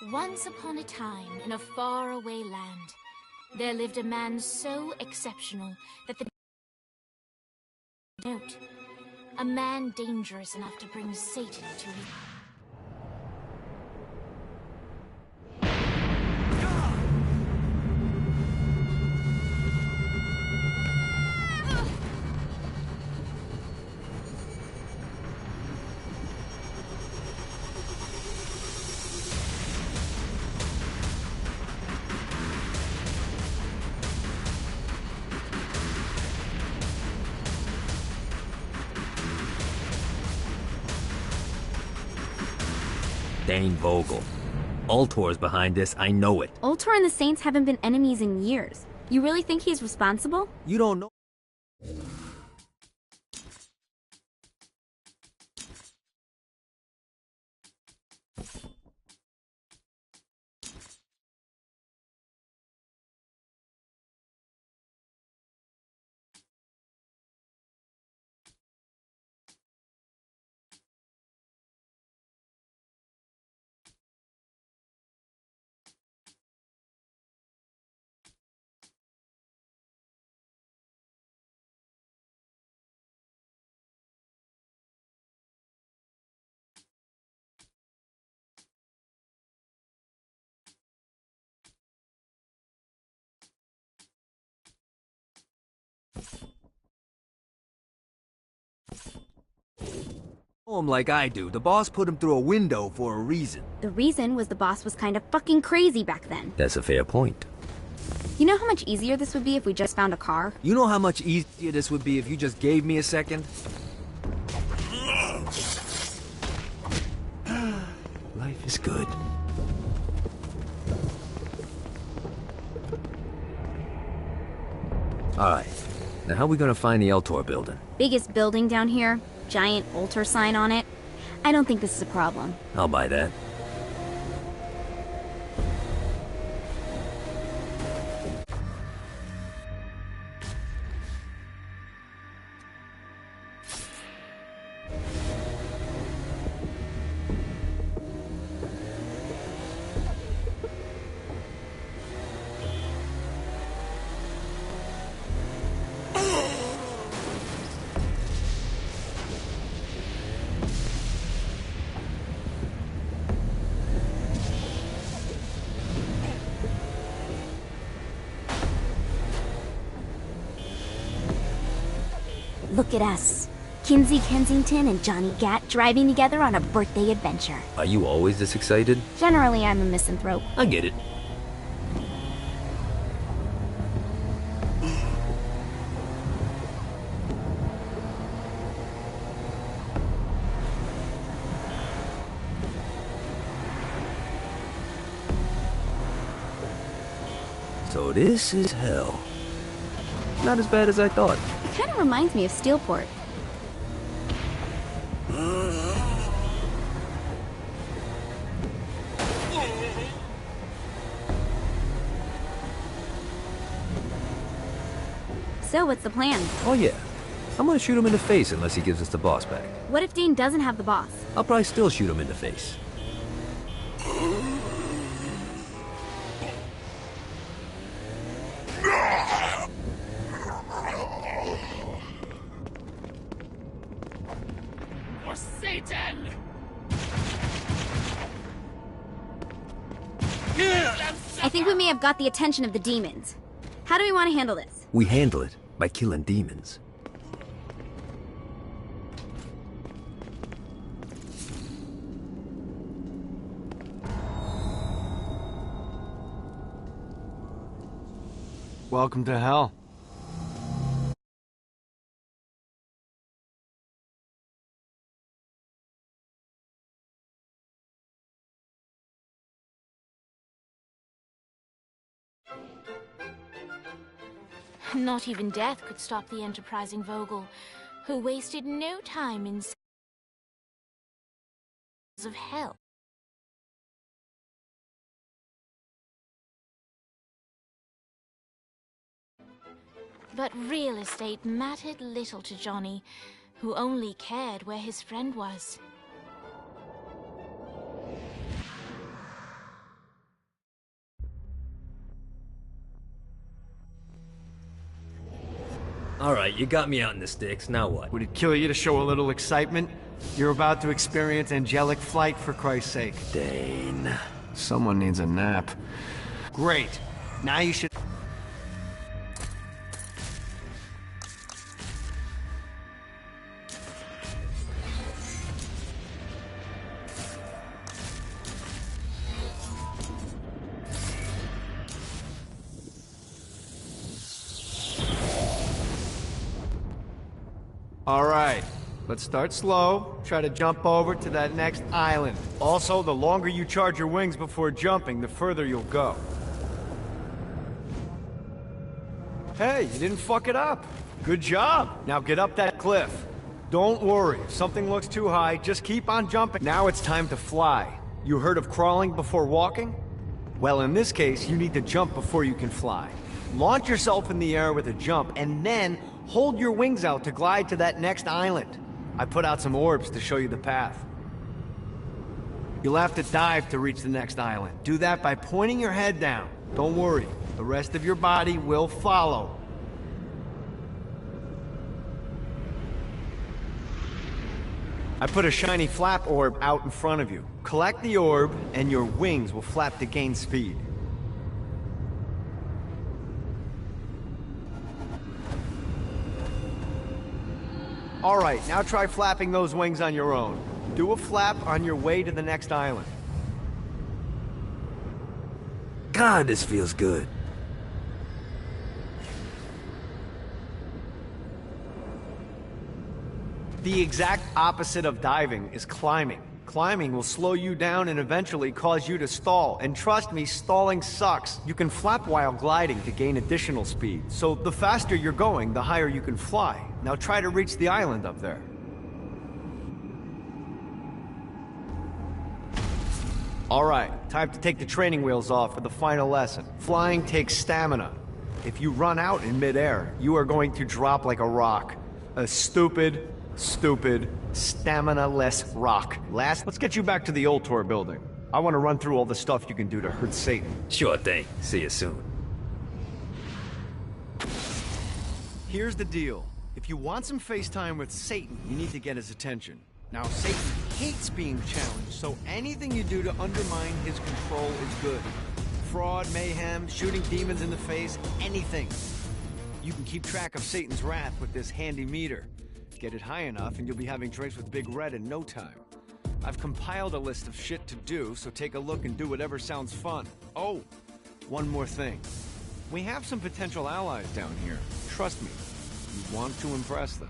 Once upon a time, in a faraway land, there lived a man so exceptional that the note, a man dangerous enough to bring Satan to his... Dane Vogel. Ultor's behind this, I know it. Ultor and the Saints haven't been enemies in years. You really think he's responsible? You don't know. Know him like I do. The boss put him through a window for a reason. The reason was the boss was kind of fucking crazy back then. That's a fair point. You know how much easier this would be if we just found a car? You know how much easier this would be if you just gave me a second? Life is good. Alright, now how are we gonna find the Eltor building? Biggest building down here, giant Ultor sign on it. I don't think this is a problem. I'll buy that. Look at us. Kinsey Kensington and Johnny Gat driving together on a birthday adventure. Are you always this excited? Generally, I'm a misanthrope. I get it. So this is hell. Not as bad as I thought. It kind of reminds me of Steelport. So, what's the plan? Oh yeah. I'm gonna shoot him in the face unless he gives us the boss back. What if Dane doesn't have the boss? I'll probably still shoot him in the face. For Satan! I think we may have got the attention of the demons. How do we want to handle this? We handle it by killing demons. Welcome to hell. Not even death could stop the enterprising Vogel, who wasted no time in of hell. But real estate mattered little to Johnny, who only cared where his friend was. Alright, you got me out in the sticks, now what? Would it kill you to show a little excitement? You're about to experience angelic flight, for Christ's sake. Dane. Someone needs a nap. Great. Now you should... All right, let's start slow. Try to jump over to that next island. Also, the longer you charge your wings before jumping, the further you'll go. Hey, you didn't fuck it up. Good job. Now get up that cliff. Don't worry, if something looks too high, just keep on jumping. Now it's time to fly. You heard of crawling before walking? Well, in this case, you need to jump before you can fly. Launch yourself in the air with a jump, and then hold your wings out to glide to that next island. I put out some orbs to show you the path. You'll have to dive to reach the next island. Do that by pointing your head down. Don't worry, the rest of your body will follow. I put a shiny flap orb out in front of you. Collect the orb, and your wings will flap to gain speed. All right, now try flapping those wings on your own. Do a flap on your way to the next island. God, this feels good. The exact opposite of diving is climbing. Climbing will slow you down and eventually cause you to stall. And trust me, stalling sucks. You can flap while gliding to gain additional speed. So the faster you're going, the higher you can fly. Now try to reach the island up there. All right, time to take the training wheels off for the final lesson. Flying takes stamina. If you run out in midair, you are going to drop like a rock. A stupid, stamina-less rock. Last, let's get you back to the Ultor building. I want to run through all the stuff you can do to hurt Satan. Sure thing. See you soon. Here's the deal. If you want some FaceTime with Satan, you need to get his attention. Now, Satan hates being challenged, so anything you do to undermine his control is good. Fraud, mayhem, shooting demons in the face, anything. You can keep track of Satan's wrath with this handy meter. Get it high enough and you'll be having drinks with Big Red in no time. I've compiled a list of shit to do, so take a look and do whatever sounds fun. Oh, one more thing. We have some potential allies down here. Trust me, you want to impress them.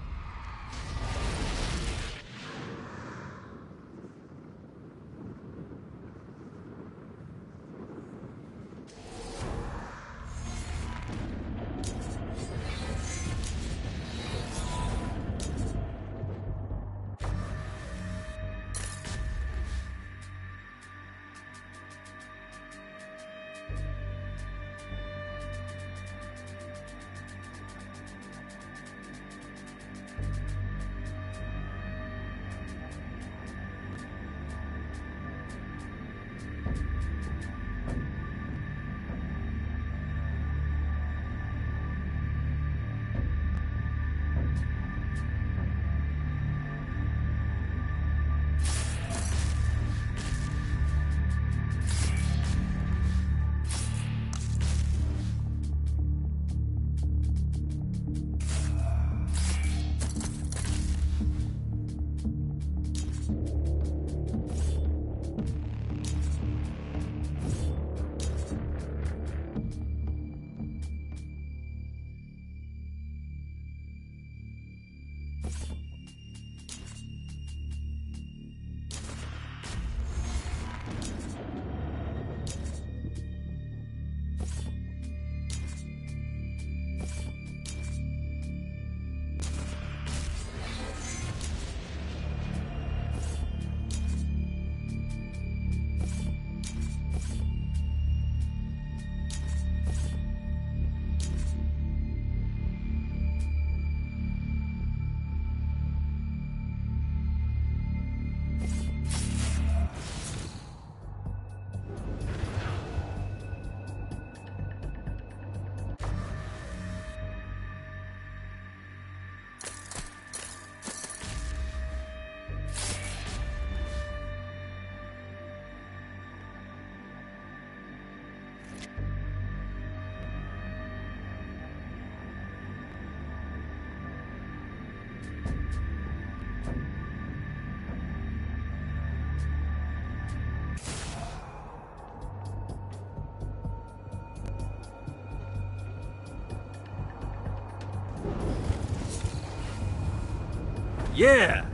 Yeah!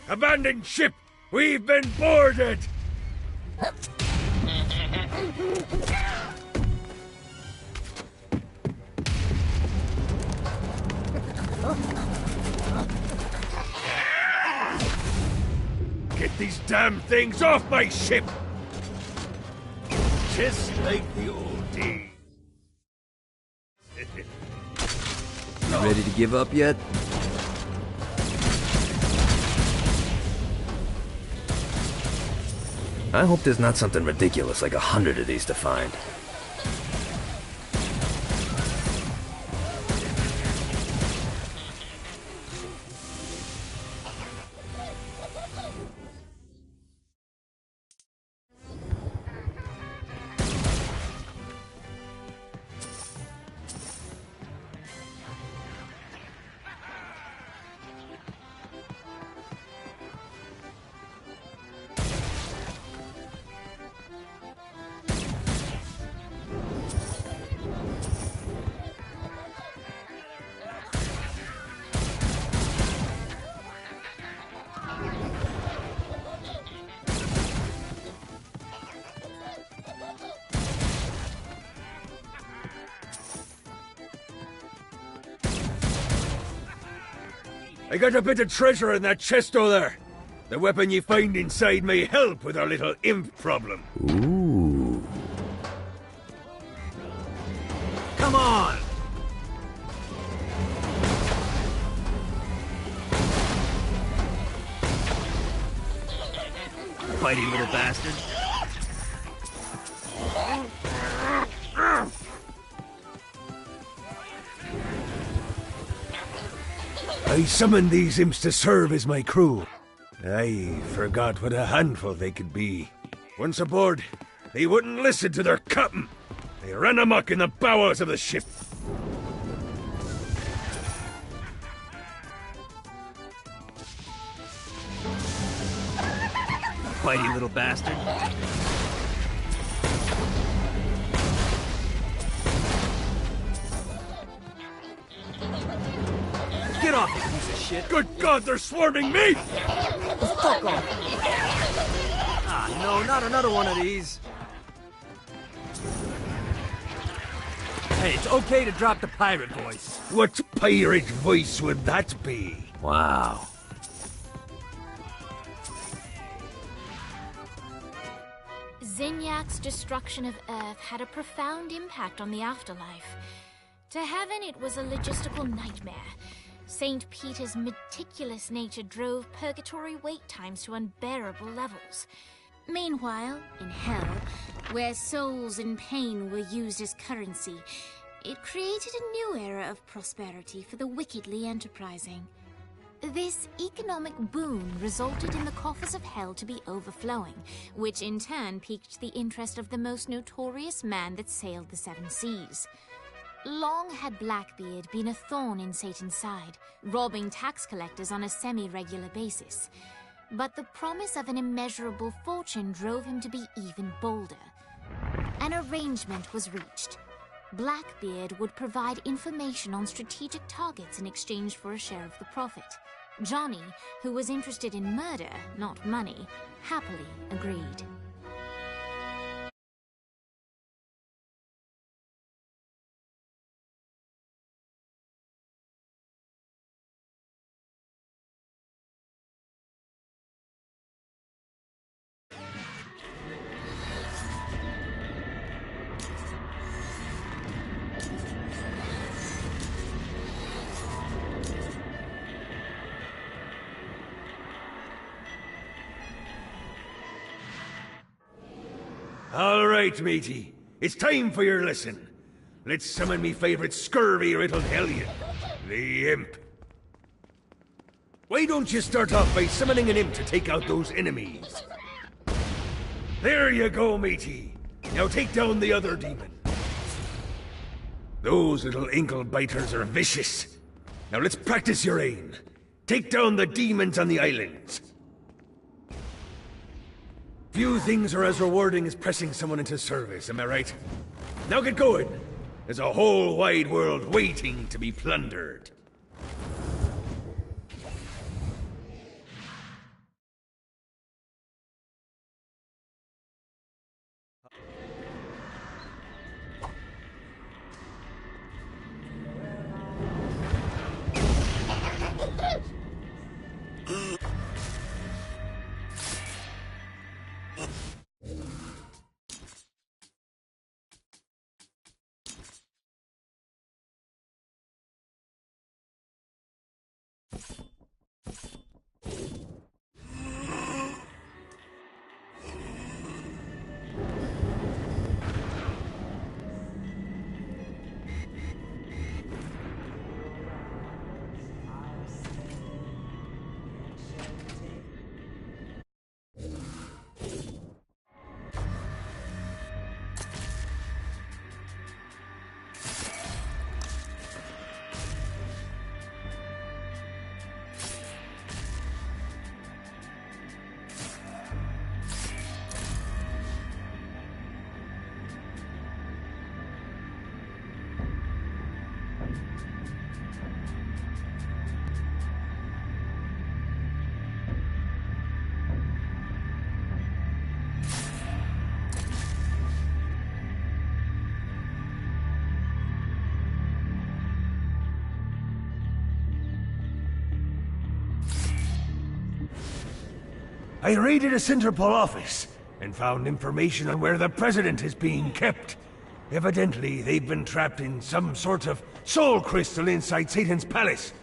Abandoned ship! We've been boarded! Get these damn things off my ship! Just like the old days. You ready to give up yet? I hope there's not something ridiculous like 100 of these to find. I got a bit of treasure in that chest over there. The weapon you find inside may help with our little imp problem. Ooh. Come on! Fighty little bastard. I summoned these imps to serve as my crew. I forgot what a handful they could be. Once aboard, they wouldn't listen to their captain. They ran amok in the bowels of the ship. Fighty little bastard. Get off, you piece of shit! Good God, they're swarming me! Fuck off! Ah, no, not another one of these. Hey, it's okay to drop the pirate voice. What pirate voice would that be? Wow. Zinyak's destruction of Earth had a profound impact on the afterlife. To heaven, it was a logistical nightmare. St. Peter's meticulous nature drove purgatory wait times to unbearable levels. Meanwhile, in hell, where souls in pain were used as currency, it created a new era of prosperity for the wickedly enterprising. This economic boon resulted in the coffers of hell to be overflowing, which in turn piqued the interest of the most notorious man that sailed the seven seas. Long had Blackbeard been a thorn in Satan's side, robbing tax collectors on a semi-regular basis. But the promise of an immeasurable fortune drove him to be even bolder. An arrangement was reached. Blackbeard would provide information on strategic targets in exchange for a share of the profit. Johnny, who was interested in murder, not money, happily agreed. All right, matey. It's time for your lesson. Let's summon me favorite scurvy-riddled hellion, the imp. Why don't you start off by summoning an imp to take out those enemies? There you go, matey. Now take down the other demon. Those little ankle biters are vicious. Now let's practice your aim. Take down the demons on the islands. Few things are as rewarding as pressing someone into service, am I right? Now get going. There's a whole wide world waiting to be plundered. I raided a Centerpol office and found information on where the President is being kept. Evidently, they've been trapped in some sort of soul crystal inside Satan's palace.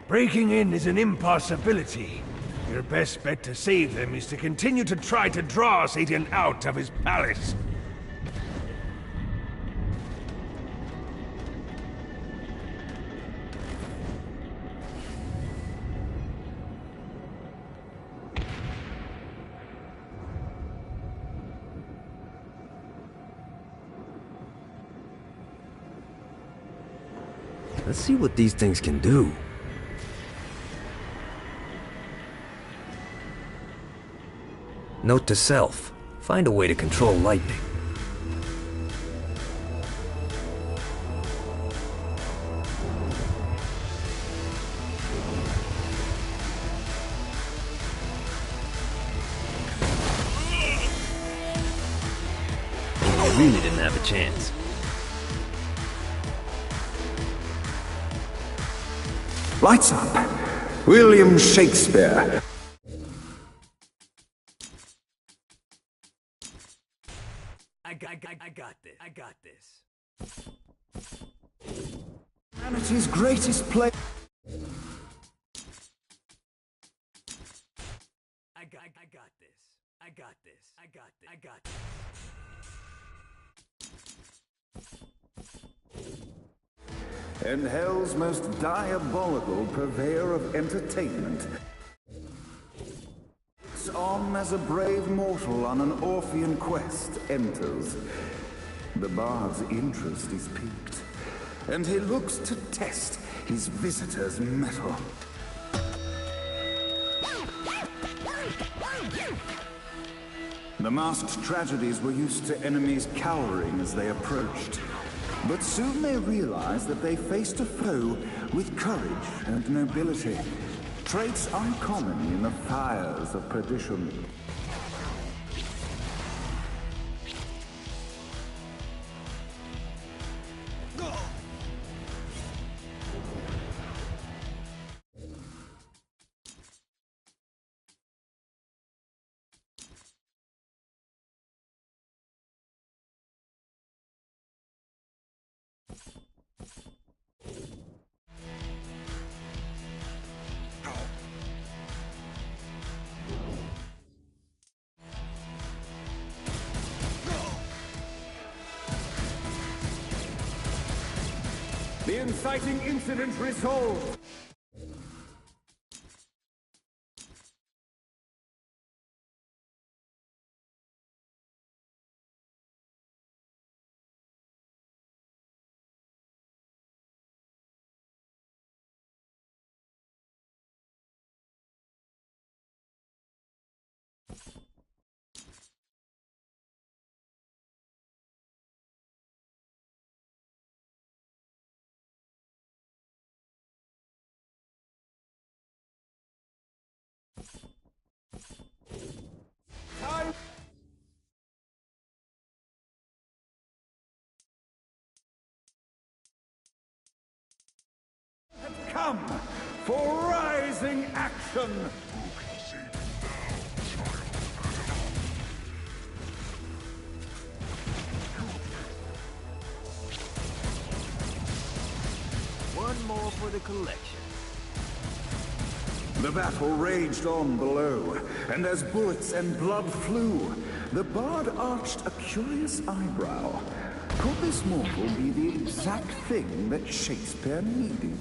Breaking in is an impossibility. Your best bet to save them is to continue to try to draw Satan out of his palace. Let's see what these things can do. Note to self. Find a way to control lightning. I really didn't have a chance. Lights up. William Shakespeare. I got this. Humanity's greatest play. I got this. And hell's most diabolical purveyor of entertainment. It's on as a brave mortal on an Orphean quest enters. The bard's interest is piqued, and he looks to test his visitor's mettle. The masked tragedies were used to enemies cowering as they approached. But soon they realized that they faced a foe with courage and nobility, traits uncommon in the fires of perdition. The inciting incident resolved. come for rising action! One more for the collection. The battle raged on below, and as bullets and blood flew, the bard arched a curious eyebrow. Could this mortal be the exact thing that Shakespeare needed?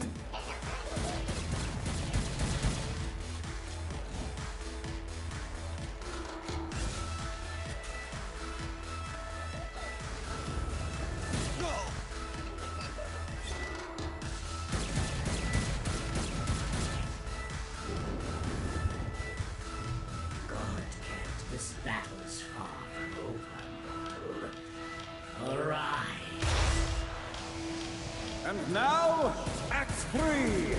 This battle is far from over, mortal. Arise! And now, Act 3!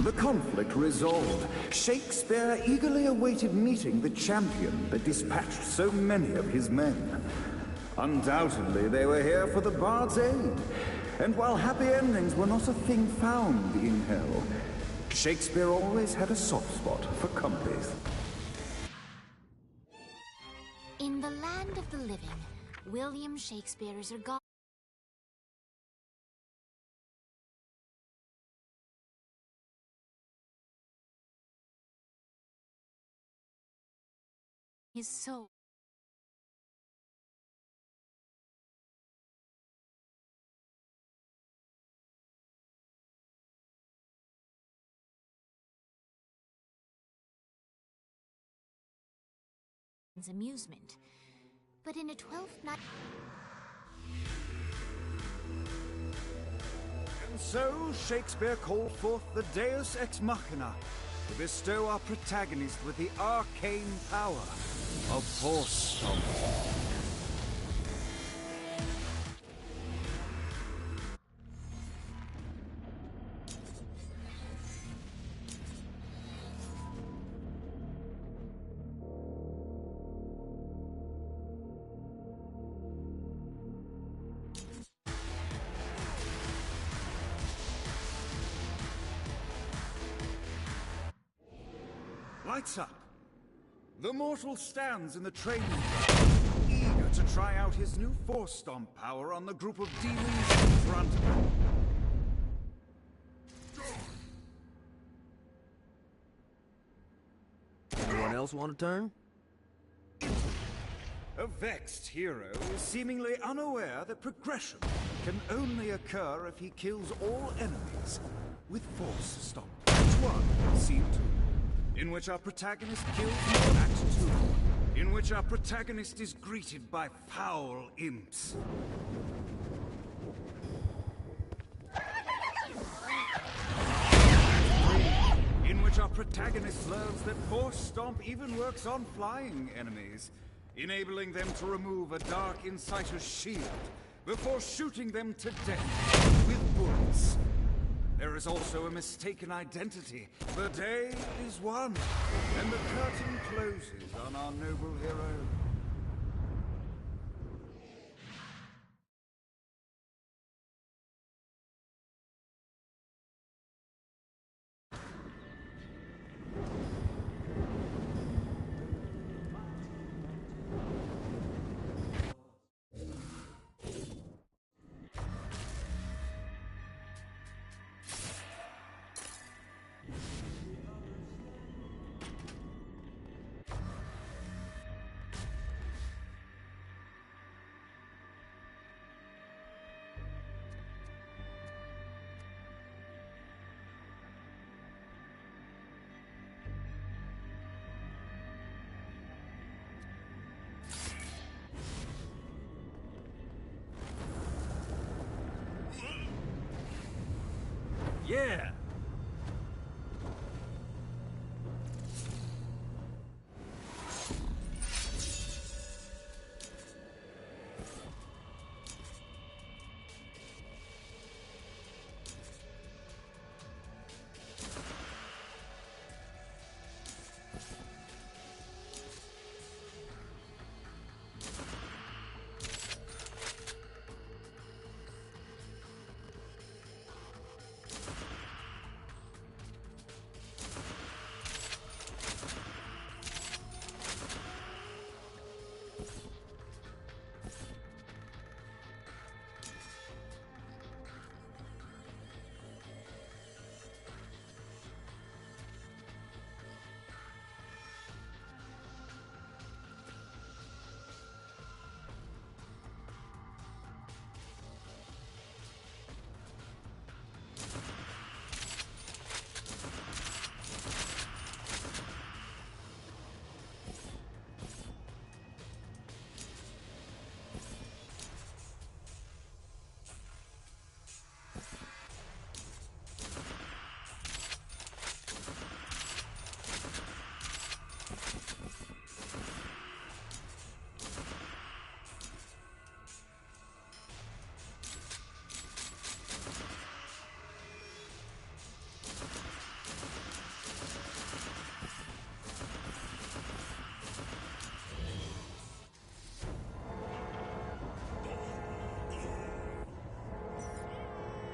The conflict resolved, Shakespeare eagerly awaited meeting the champion that dispatched so many of his men. Undoubtedly, they were here for the bard's aid, and while happy endings were not a thing found in hell, Shakespeare always had a soft spot for comedies. In the land of the living, William Shakespeare is regarded his soul. Amusement, but in a 12th night. And so, Shakespeare called forth the Deus Ex Machina to bestow our protagonist with the arcane power of Force Stomp. Lights up. The mortal stands in the training ground, eager to try out his new Force Stomp power on the group of demons in front of him. Anyone else want a turn? A vexed hero is seemingly unaware that progression can only occur if he kills all enemies with Force Stomp. Act 1, Scene 2. In which our protagonist kills more. Act 2. In which our protagonist is greeted by foul imps. In which our protagonist learns that Force Stomp even works on flying enemies, enabling them to remove a Dark Inciter's shield before shooting them to death with bullets. There is also a mistaken identity. The day is won, and the curtain closes on our noble hero. Yeah!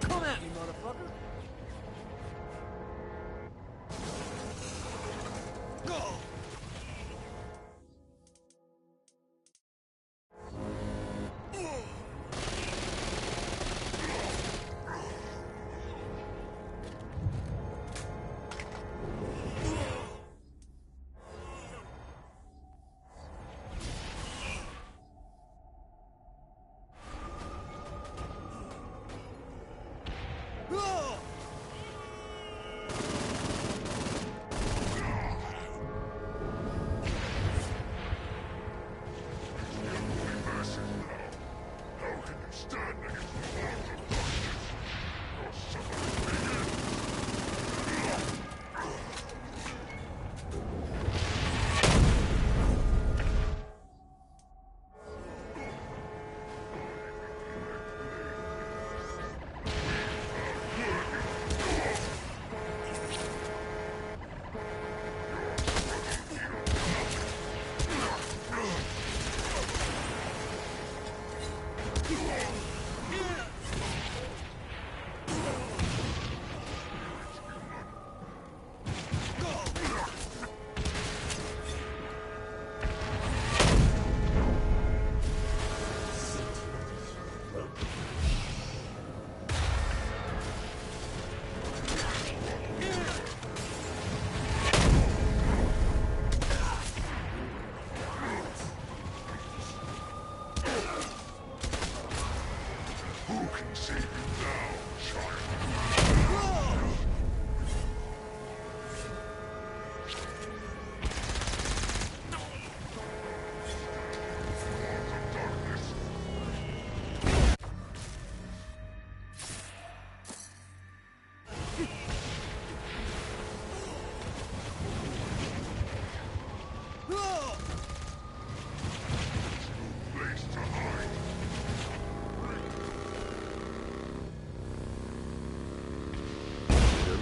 Come at me, motherfucker! Go!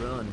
Run.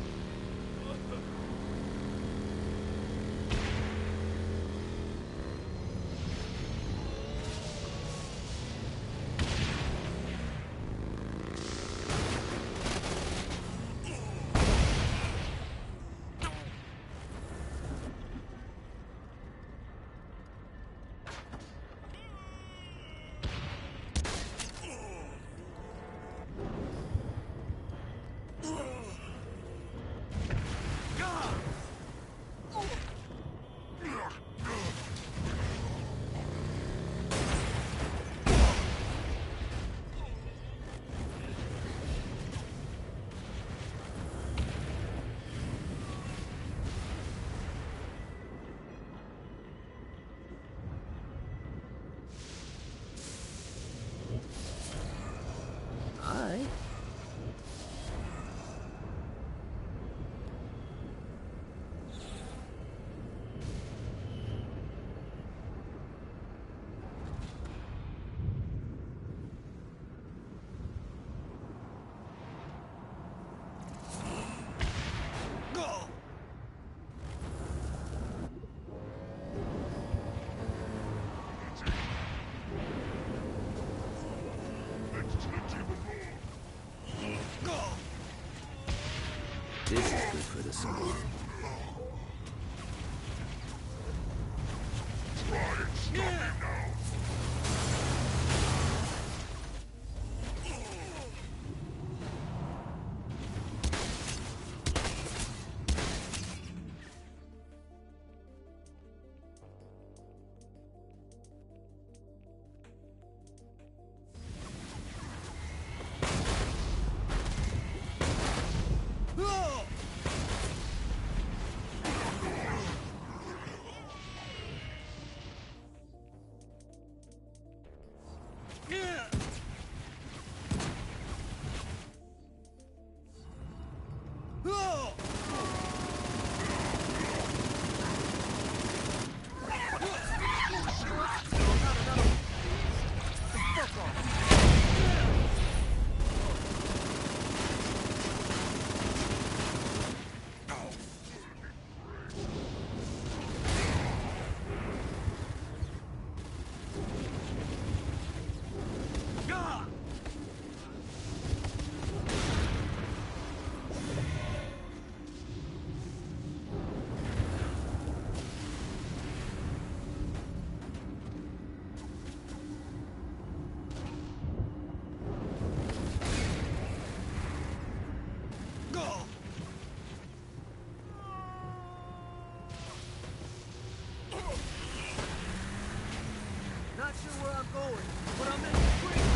Not sure where I'm going, but I'm making quick.